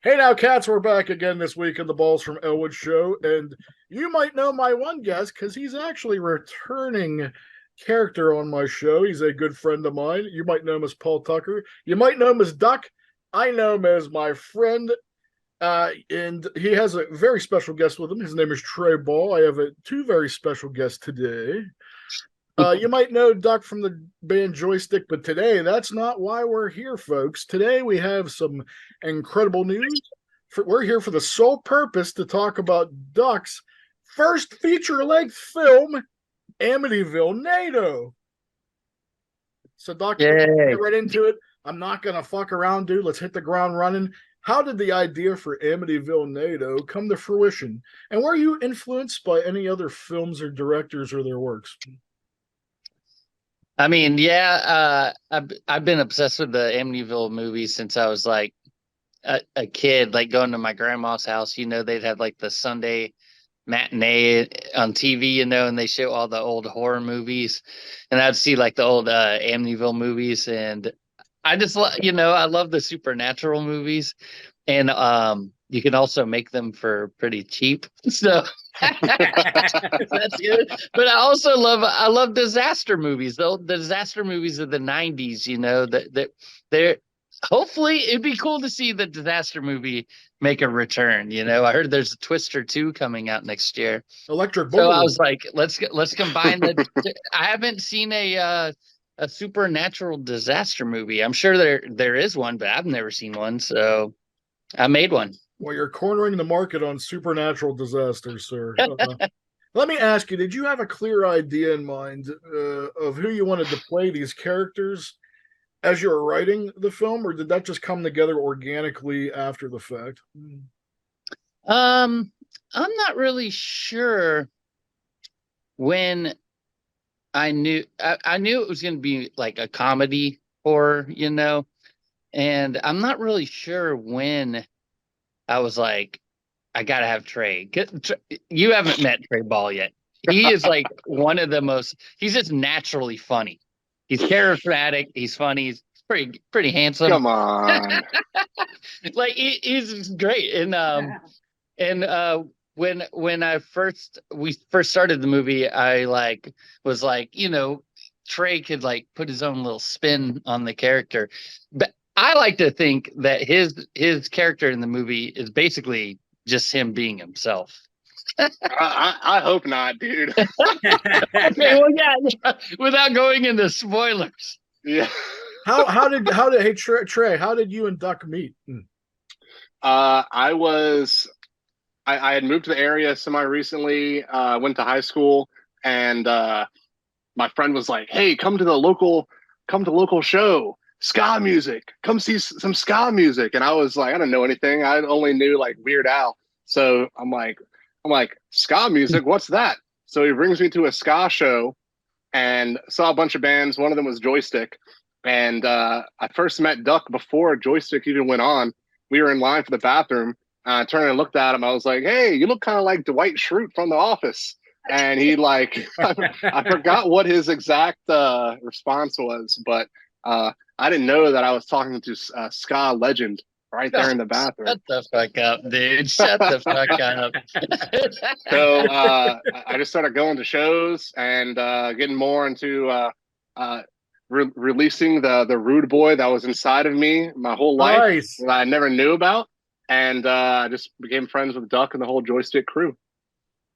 Hey now, cats, we're back again this week in the Balls from Ellwood show, and you might know my one guest because he's actually a returning character on my show. He's a good friend of mine. You might know him as Paul Tucker. You might know him as Duck. I know him as my friend, and he has a very special guest with him. His name is Trey Ball. I have two very special guests today. You might know Duck from the band Joystick, but today that's not why we're here, folks. Today we have some incredible news. We're here for the sole purpose to talk about Duck's first feature-length film, Amityvillenado. So, Duck, let's Yay. get right into it. I'm not gonna fuck around, dude. Let's hit the ground running. How did the idea for Amityvillenado come to fruition? And were you influenced by any other films or directors or their works? I've been obsessed with the Amityville movies since I was like a kid, like going to my grandma's house. They'd have like the Sunday matinee on TV, and they show all the old horror movies, and I'd see like the old Amityville movies, and I love the supernatural movies, and you can also make them for pretty cheap, so that's good. But I love disaster movies. The disaster movies of the '90s. That they're hopefully it'd be cool to see the disaster movie make a return. I heard there's a Twister 2 coming out next year. Electric So I Boogaloo. was like, let's combine the. I haven't seen a supernatural disaster movie. I'm sure there is one, but I've never seen one. So I made one. Well, you're cornering the market on supernatural disasters, sir. Let me ask you, did you have a clear idea in mind of who you wanted to play these characters as you were writing the film, or did that just come together organically after the fact? Um, I'm not really sure when I knew it was going to be like a comedy horror, and I'm not really sure when I was like, I gotta have Trey. You haven't met Trey Ball yet. He is like one of the most. He's just naturally funny. He's charismatic. He's funny. He's pretty handsome. Come on. Like he's great. And when we first started the movie, I was like, Trey could like put his own little spin on the character, but I like to think that his character in the movie is basically just him being himself. I hope not, dude. Okay, well, yeah, without going into spoilers. Yeah. How did hey Trey, how did you and Duck meet? I had moved to the area semi recently, went to high school, and my friend was like, "Hey, come to local show, ska music. Come see some ska music." And I was like, I don't know anything. I only knew like Weird Al. So I'm like, ska music, what's that? So he brings me to a ska show and saw a bunch of bands. One of them was Joystick. And I first met Duck before Joystick even went on. We were in line for the bathroom. I turned and looked at him. I was like, "Hey, you look kind of like Dwight Schrute from The Office." And he like, I forgot what his exact response was, but I didn't know that I was talking to a ska legend right there in the bathroom. Shut the fuck up, dude. Shut the fuck up. So I just started going to shows and getting more into releasing the rude boy that was inside of me my whole life Nice. that I never knew about. And I just became friends with Duck and the whole Joystick crew.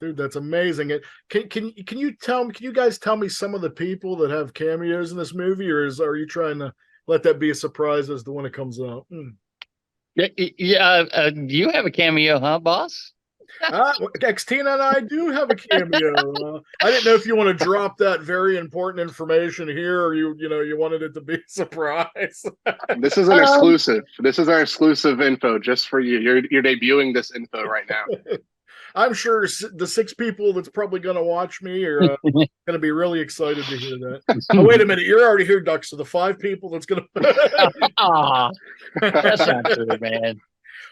Dude, that's amazing. Can you guys tell me some of the people that have cameos in this movie, or are you trying to let that be a surprise as to when it comes out? Yeah, you have a cameo, huh, boss? Xtina and I do have a cameo. I didn't know if you want to drop that very important information here, or you wanted it to be a surprise. This is an exclusive. This is our exclusive info just for you. You're debuting this info right now. I'm sure the six people that's probably going to watch me are going to be really excited to hear that. Oh, wait a minute, you're already here, Duck. So the five people that's going to. Aw, that's not true, man.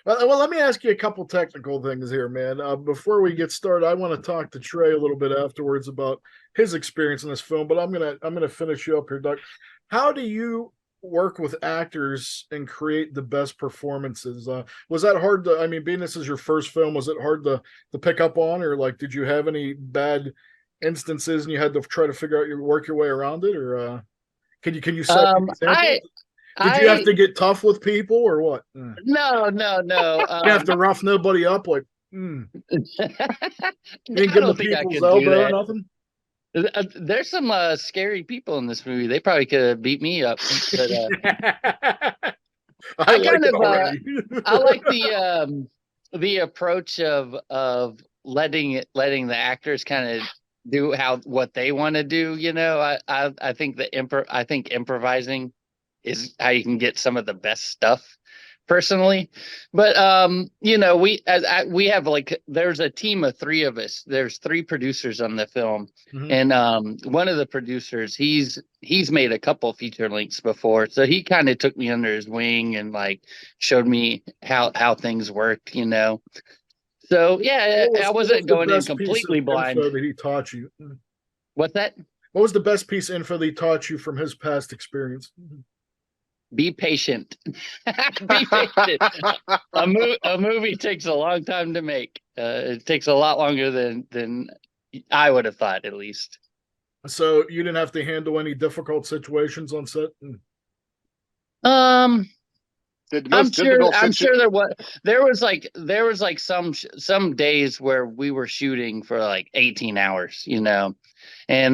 Well, let me ask you a couple technical things here, man. Before we get started, I want to talk to Trey a little bit afterwards about his experience in this film. But I'm gonna finish you up here, Doug. How do you work with actors and create the best performances? Was that hard to? I mean, being this is your first film, was it hard to pick up on, or like, did you have any bad instances and you had to try to figure out work your way around it, or can you set an example? I Did you have I to get tough with people or what? no. You have to rough nobody up like. You didn't I give the don't think I people's could do elbow or that. nothing. There's some scary people in this movie. They probably could have beat me up, but I I like kind it of already. I like the approach of letting the actors kind of do what they want to do. I think I think improvising is how you can get some of the best stuff personally. But we have like there's a team of three of us. There's three producers on the film. Mhm. And one of the producers, he's made a couple feature lengths before, so he kind of took me under his wing and like showed me how things worked. So yeah, I What was wasn't the going in best piece of completely blind. info that he taught you? What's that? What was the best piece of info that he taught you from his past experience? Be patient. Be patient. A movie takes a long time to make. It takes a lot longer than I would have thought, at least. So you didn't have to handle any difficult situations on set? Um, The most I'm sure there was like some days where we were shooting for like 18 hours, and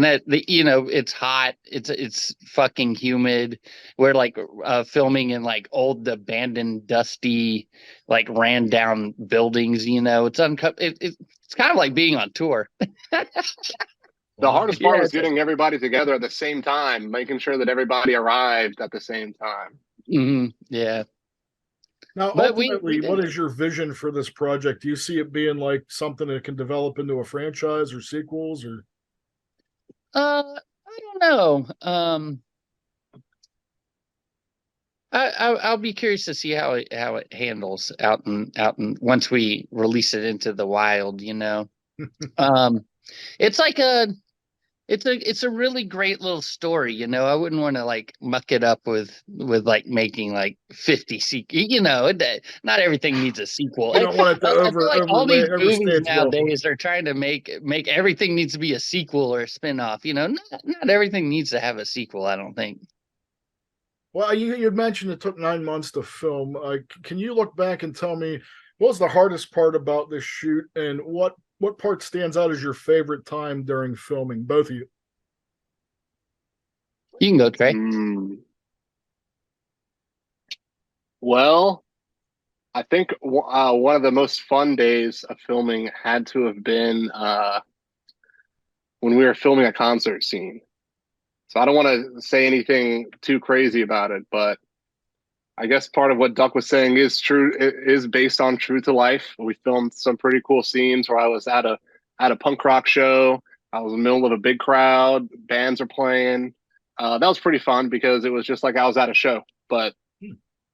it's hot, it's fucking humid. We're like filming in like old abandoned dusty like ran down buildings. It's kind of like being on tour. The hardest part was it's getting everybody together at the same time, making sure that everybody arrived at the same time. Yeah. Now, But we ultimately, did what it. is your vision for this project? Do you see it being like something that can develop into a franchise or sequels, or? I don't know. I'll be curious to see how it handles out and once we release it into the wild. Um, it's like it's a really great little story. I wouldn't want to like muck it up with like making like 50 sequels. Not everything needs a sequel. You don't want it to I feel like all these overstay movies its welcome. nowadays are trying to make everything needs to be a sequel or a spin-off. Not everything needs to have a sequel, I don't think. Well, you mentioned it took 9 months to film. Can you look back and tell me what was the hardest part about this shoot, and what part stands out as your favorite time during filming? Both of you. You can go, Trey. Well, I think one of the most fun days of filming had to have been when we were filming a concert scene. So I don't want to say anything too crazy about it, but I guess part of what Duck was saying is true. It is based on true to life. We filmed some pretty cool scenes where I was at a punk rock show. I was in the middle of a big crowd. Bands are playing. That was pretty fun because it was just like I was at a show, but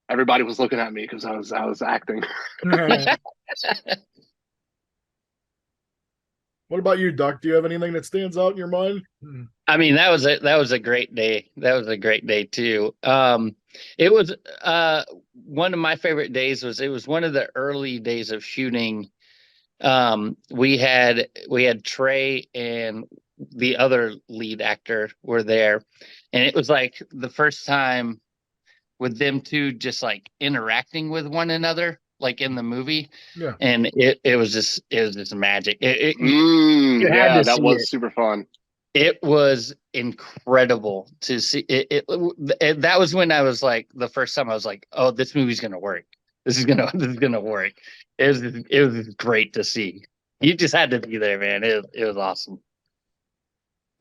everybody was looking at me because I was acting. What about you, Duck? Do you have anything that stands out in your mind? I mean, that was a great day. That was a great day too. It was one of my favorite days. It was one of the early days of shooting. We had Trey and the other lead actor were there, and it was like the first time with them two just like interacting with one another like in the movie. Yeah. And it was just magic. You had to that was it. super fun. It was incredible to see it. That was when I was like, the first time I was like, oh, this movie's gonna work. This is gonna work. It was great to see. You just had to be there, man. It was awesome.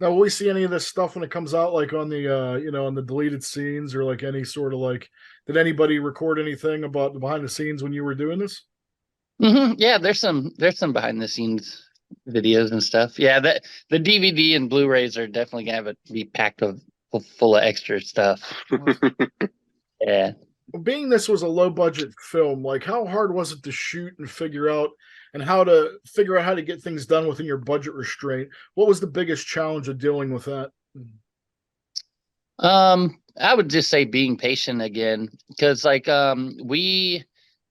Now, will we see any of this stuff when it comes out, like on the on the deleted scenes, or like any sort of like, did anybody record anything about the behind the scenes when you were doing this? Yeah, there's some behind the scenes videos and stuff. Yeah, that the DVD and Blu-rays are definitely gonna be packed full of extra stuff. Yeah. Being this was a low budget film, like how hard was it to shoot and figure out how to get things done within your budget restraint? What was the biggest challenge of dealing with that? I would just say being patient again, because like we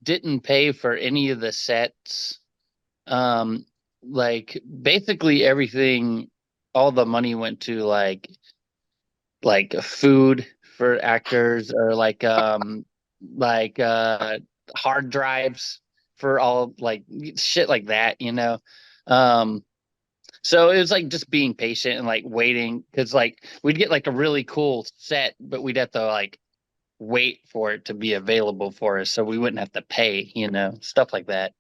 didn't pay for any of the sets. Like basically everything, all the money went to like food for actors, or like hard drives for all like shit like that, you know. Um so it was like just being patient and like waiting, because like we'd get like a really cool set, but we'd have to like wait for it to be available for us so we wouldn't have to pay, you know, stuff like that.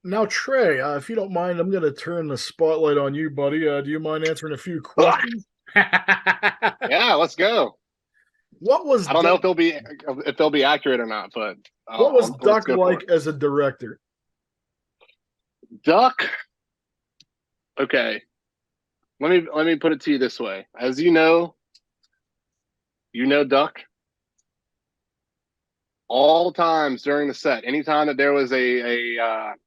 Now, Trey, if you don't mind, I'm going to turn the spotlight on you, buddy. Do you mind answering a few Ah, questions? yeah, let's go. What was I don't know Duck, if they'll be accurate or not, but what was let's Duck go for like it. as a director? Duck. Okay, let me put it to you this way. As you know Duck. All times during the set, anytime that there was anytime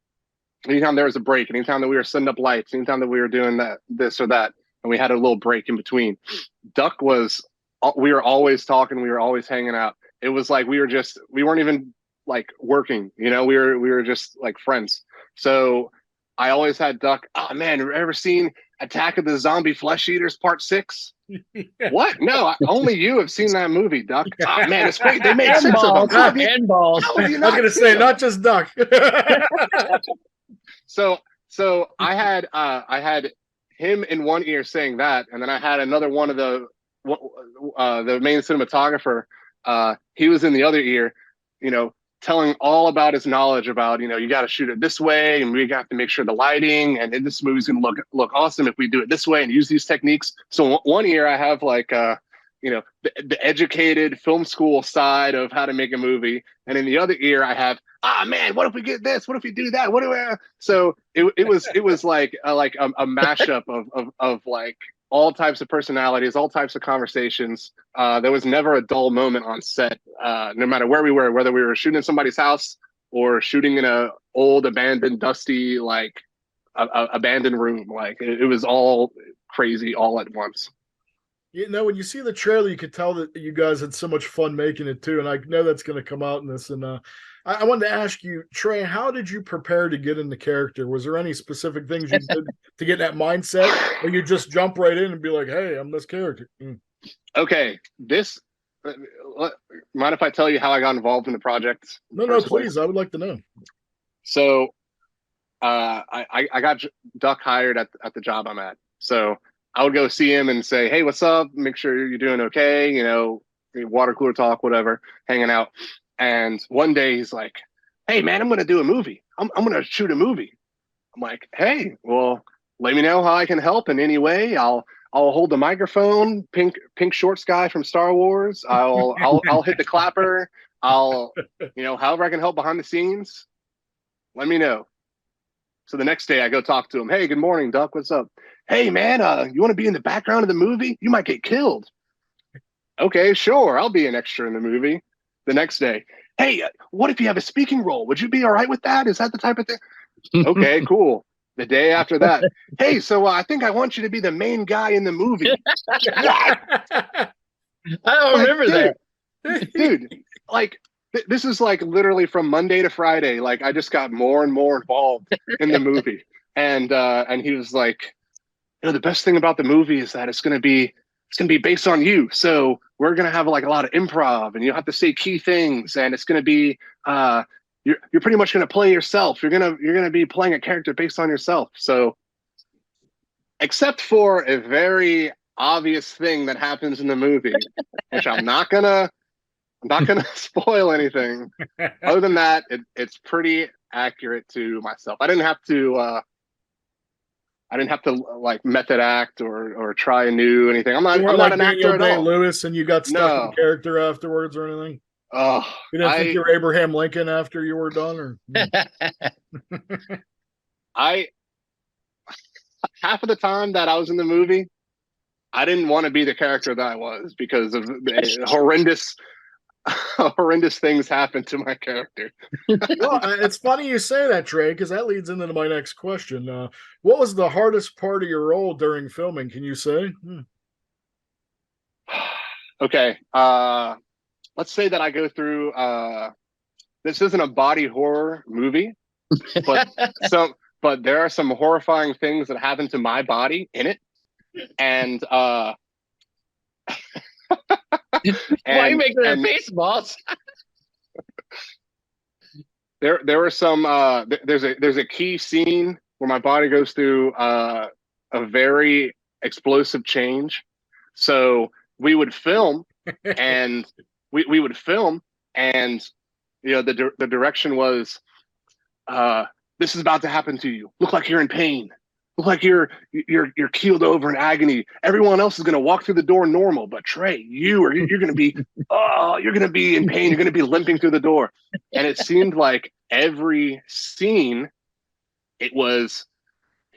there was a break, anytime that we were setting up lights, anytime that we were doing this or that, and we had a little break in between, Duck was. We were always talking. We were always hanging out. It was like we weren't even like working. You know, we were just like friends. So I always had Duck. Oh man, have you ever seen Attack of the Zombie Flesh Eaters Part 6? What? No, only you have seen that movie, Duck. Oh man, it's great. They made And 6 of them. balls, How have you? and balls. How have you I was not going to seen say, them? not just Duck. So I had him in one ear saying that, and then I had another one of the main cinematographer. He was in the other ear, you know, telling all about his knowledge about, you got to shoot it this way, and we got to make sure the lighting and this movie's going to look awesome if we do it this way and use these techniques. So one ear I have like the educated film school side of how to make a movie, and in the other ear I have, man, what if we get this? What if we do that? What do we? So it was like a mashup of like all types of personalities, all types of conversations. There was never a dull moment on set, no matter where we were, whether we were shooting in somebody's house or shooting in a old abandoned dusty like abandoned room. Like it was all crazy all at once. When you see the trailer, you could tell that you guys had so much fun making it too. And I know that's going to come out in this. And I wanted to ask you, Trey, how did you prepare to get in the character? Was there any specific things you did to get that mindset, or you just jump right in and be like, "Hey, I'm this character"? Okay, mind if I tell you how I got involved in the project? No, please. I would like to know. So I got Duck hired at the job I'm at. So I would go see him and say, "Hey, what's up? Make sure you're doing okay. Water cooler talk, whatever, hanging out." And one day he's like, "Hey, man, I'm going to do a movie. I'm going to shoot a movie." I'm like, "Hey, well, let me know how I can help in any way. I'll hold the microphone, pink shorts guy from Star Wars. I'll hit the clapper. I'll however I can help behind the scenes. Let me know." So the next day I go talk to him. "Hey, good morning, Duck. What's up?" "Hey, man, you want to be in the background of the movie? You might get killed." "Okay, sure. I'll be an extra in the movie." The next day, "Hey, what if you have a speaking role? Would you be all right with that? Is that the type of thing?" "Okay, cool." The day after that, "Hey, so I think I want you to be the main guy in the movie." What? I don't remember that. Dude, like this is like literally from Monday to Friday. Like I just got more and more involved in the movie, and he was like, "The best thing about the movie is that it's gonna be based on you. So we're gonna have like a lot of improv, and you'll have to say key things, and it's gonna be you're pretty much gonna play yourself. You're gonna be playing a character based on yourself. So, except for a very obvious thing that happens in the movie, which I'm not gonna spoil anything. Other than that, it's pretty accurate to myself. I didn't have to like method act or try new anything. I'm You weren't not like an actor Daniel at all. Day-Lewis and you got stuck in No. character afterwards or anything? Oh, You didn't think you were Abraham Lincoln after you were done, or? I half of the time that I was in the movie, I didn't want to be the character that I was because of the horrendous things happened to my character. Well, it's funny you say that, Trey, because that leads into my next question. What was the hardest part of your role during filming? Can you say? Okay. Let's say that I go through. This isn't a body horror movie, but but there are some horrifying things that happen to my body in it, and Why are you making that and face, boss? there were some there's a key scene where my body goes through a very explosive change. So we would film and we would film and the direction was this is about to happen to you. Look like you're in pain. Look like you're keeled over in agony. Everyone else is going to walk through the door normal, but Trey, you're going to be you're going to be in pain. You're going to be limping through the door. And it seemed like every scene, it was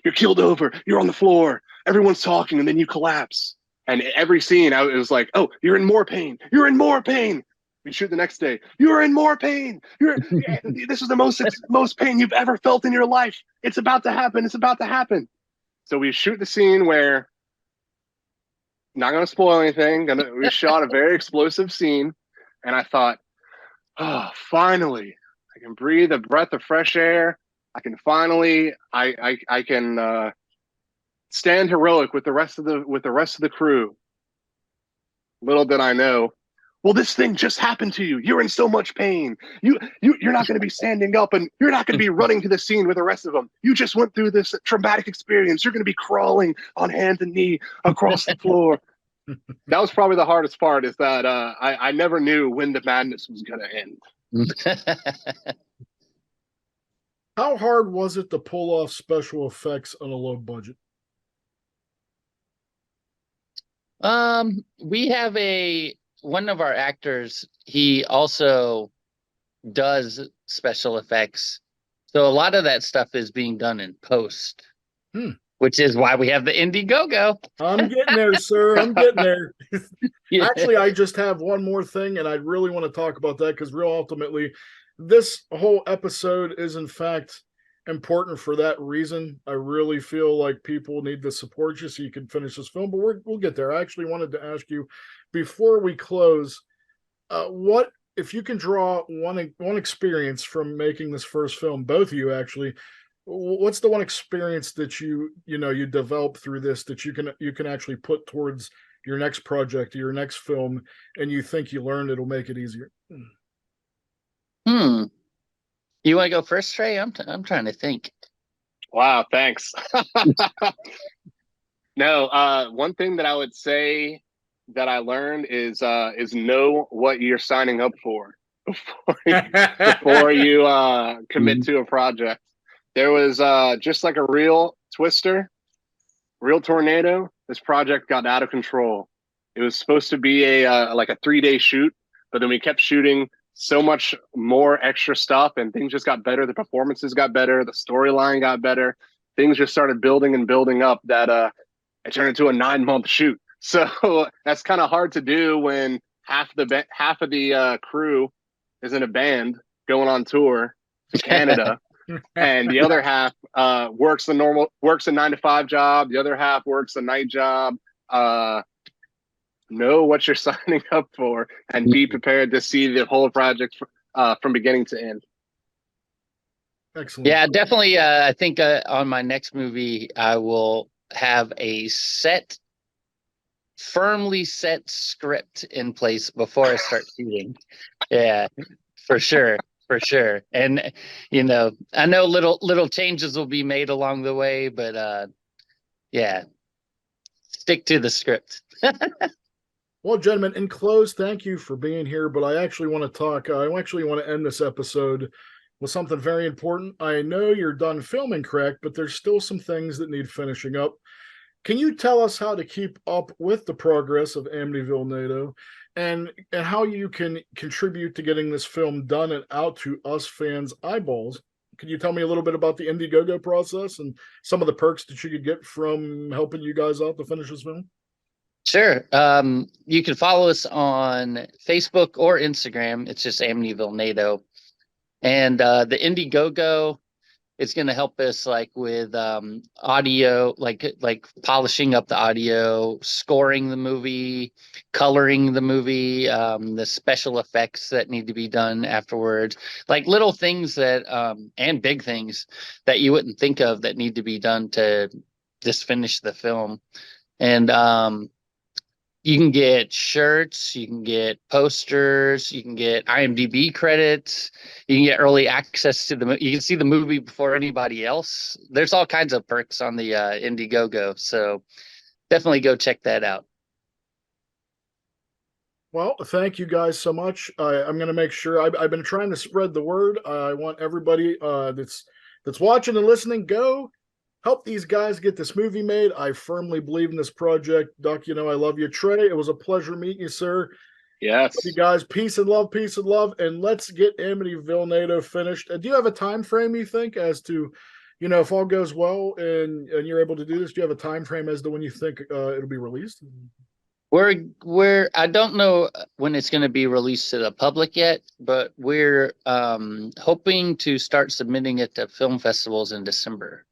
you're keeled over, you're on the floor, everyone's talking, and then you collapse. And every scene, I was like, oh, you're in more pain. You're in more pain. We shoot the next day. You're in more pain. This is the most pain you've ever felt in your life. It's about to happen. It's about to happen. So we shoot the scene where, not going to spoil anything. We shot a very explosive scene, and I thought, oh, finally, I can breathe a breath of fresh air. I can finally, I can stand heroic with the rest of the crew. Little did I know. Well, this thing just happened to you. You're in so much pain. You're not going to be standing up, and you're not going to be running to the scene with the rest of them. You just went through this traumatic experience. You're going to be crawling on hands and knees across the floor. That was probably the hardest part, is that I never knew when the madness was going to end. How hard was it to pull off special effects on a low budget? We have one of our actors, he also does special effects. So a lot of that stuff is being done in post, which is why we have the Indiegogo. I'm getting there, sir. I'm getting there. Yeah. Actually, I just have one more thing, and I really want to talk about that because real ultimately, this whole episode is in fact important for that reason. I really feel like people need to support you so you can finish this film, but we'll get there. I actually wanted to ask you before we close, what if you can draw one experience from making this first film, both of you actually, what's the one experience that you develop through this that you can actually put towards your next project, your next film, and you think you learned it'll make it easier? You want to go first, Trey? I'm trying to think. Wow, thanks. No, one thing that I would say that I learned is know what you're signing up for before you commit to a project. There was just like a real real tornado. This project got out of control. It was supposed to be like a 3-day shoot, but then we kept shooting so much more extra stuff, and things just got better. The performances got better. The storyline got better. Things just started building and building up that it turned into a 9-month shoot. So that's kind of hard to do when half of the crew is in a band going on tour to Canada, and the other half works a 9-to-5 job. The other half works a night job. Know what you're signing up for and be prepared to see the whole project from beginning to end. Excellent. Yeah, definitely. I think on my next movie, I will have a firmly set script in place before I start shooting. Yeah, for sure. And I know little changes will be made along the way, but yeah, stick to the script. Well, gentlemen, in close, thank you for being here. But I actually want to talk. I actually want to end this episode with something very important. I know you're done filming, correct? But there's still some things that need finishing up. Can you tell us how to keep up with the progress of Amityvillenado, and how you can contribute to getting this film done and out to us fans' eyeballs? Can you tell me a little bit about the Indiegogo process and some of the perks that you could get from helping you guys out to finish this film? Sure. You can follow us on Facebook or Instagram. It's just Amityvillenado. And the Indiegogo It's going to help us like with audio, like polishing up the audio, scoring the movie, coloring the movie, the special effects that need to be done afterwards, like little things that and big things that you wouldn't think of that need to be done to just finish the film. And you can get shirts, you can get posters, you can get IMDb credits, you can get early access to you can see the movie before anybody else. There's all kinds of perks on the Indiegogo, so definitely go check that out. Well, thank you guys so much. I'm going to make sure I've been trying to spread the word. I want everybody that's watching and listening, go help these guys get this movie made. I firmly believe in this project. Duck, I love you. Trey, it was a pleasure meeting you, sir. Yes. Love you guys, peace and love, and let's get Amityvillenado finished. Do you have a time frame, you think, as to, if all goes well and you're able to do this, do you have a time frame as to when you think it'll be released? I don't know when it's going to be released to the public yet, but we're hoping to start submitting it to film festivals in December.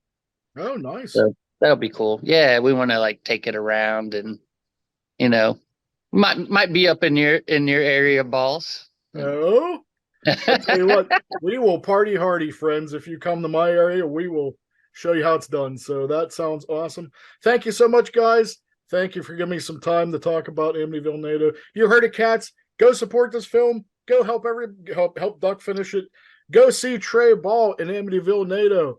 Oh, nice. So that'll be cool. Yeah, we want to like take it around and might be up in your area, balls. Oh, I'll tell you what, we will party hardy, friends. If you come to my area, we will show you how it's done. So that sounds awesome. Thank you so much, guys. Thank you for giving me some time to talk about Amityvillenado. You heard it, cats. Go support this film. Go help Duck finish it. Go see Trey Ball in Amityvillenado.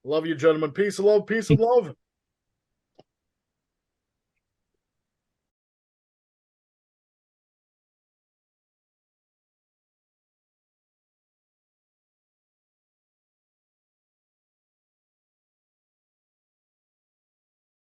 Love you, gentlemen. Peace and love. Peace and love.